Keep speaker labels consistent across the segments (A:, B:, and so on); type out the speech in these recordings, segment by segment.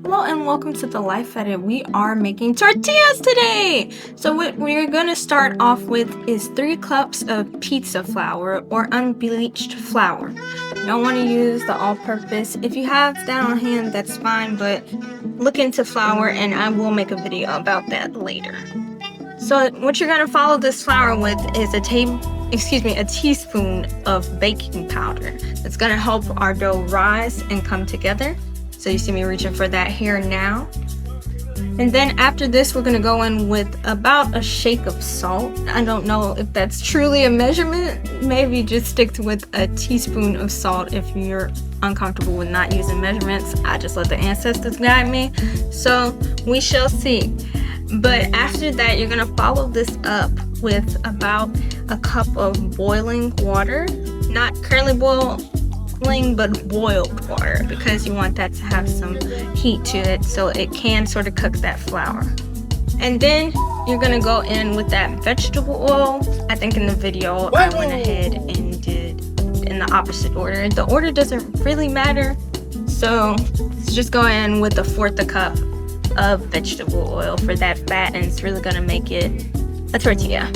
A: Hello and welcome to the Life Edit. We are making tortillas today. So what we're going to start off with is 3 cups of pizza flour or unbleached flour. You don't want to use the all-purpose. If you have that on hand, that's fine, but look into flour and I will make a video about that later. So what you're going to follow this flour with is a teaspoon of baking powder. It's going to help our dough rise and come together. So you see me reaching for that here now. And then after this, we're going to go in with about a shake of salt. I don't know if that's truly a measurement. Maybe just stick with a teaspoon of salt if you're uncomfortable with not using measurements. I just let the ancestors guide me. So we shall see. But after that, you're going to follow this up with about a cup of boiling water. Not currently boiling, but boiled water, because you want that to have some heat to it so it can sort of cook that flour. And then you're gonna go in with that vegetable oil. I think in the video I went ahead and did in the opposite order. The order doesn't really matter, so let's just go in with 1/4 cup of vegetable oil for that fat, and it's really gonna make it a tortilla.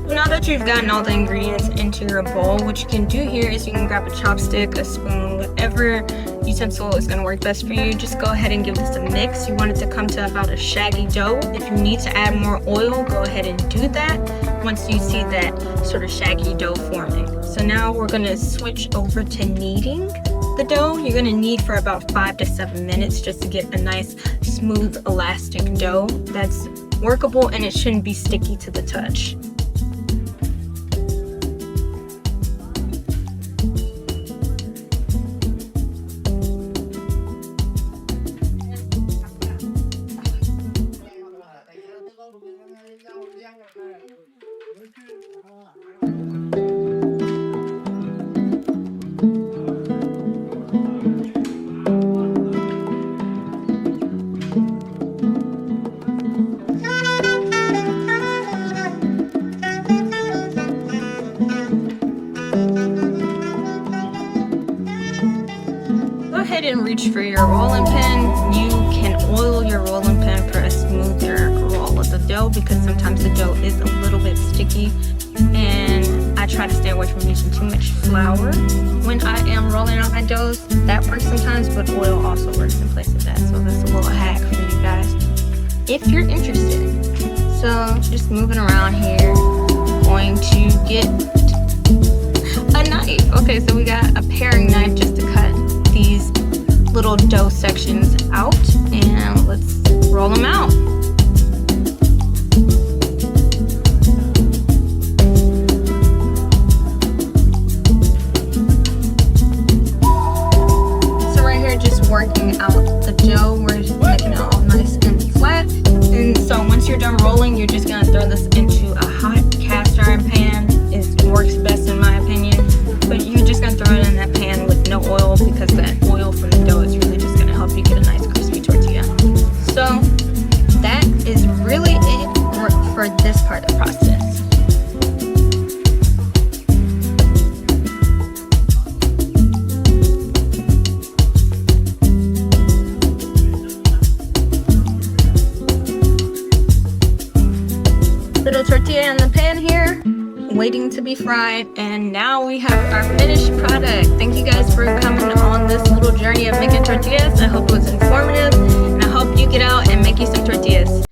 A: Now that you've gotten all the ingredients into your bowl, what you can do here is you can grab a chopstick, a spoon, whatever utensil is going to work best for you. Just go ahead and give this a mix. You want it to come to about a shaggy dough. If you need to add more oil, go ahead and do that once you see that sort of shaggy dough forming. So now we're going to switch over to kneading the dough. You're going to knead for about 5 to 7 minutes just to get a nice, smooth, elastic dough that's workable, and it shouldn't be sticky to the touch. Go ahead and reach for your rolling pin. You can oil your rolling pin for a smoother roll of the dough, because sometimes the dough is a little bit sticky, and I try to stay away from using too much flour when I am rolling out my doughs. That works sometimes, but oil also works in place of that. So that's a little hack for you guys if you're interested. So just moving around here, going to get a knife. Okay, so we got a paring knife just to cut these little dough sections out, and let's roll them out. So right here, just working out the dough, we're just making it all nice and flat. And so once you're done rolling, you're just gonna throw this into a hot cast iron pan. It works best in my opinion, but you're just gonna throw it in that pan with no oil, because that oil from the dough is really just gonna help you get a nice crispy tortilla. So that is really it for this part of the process. Little tortilla in the pan here, waiting to be fried, and now we have our finished product. Thank you guys for coming on this little journey of making tortillas. I hope it was informative, and I hope you get out and make you some tortillas.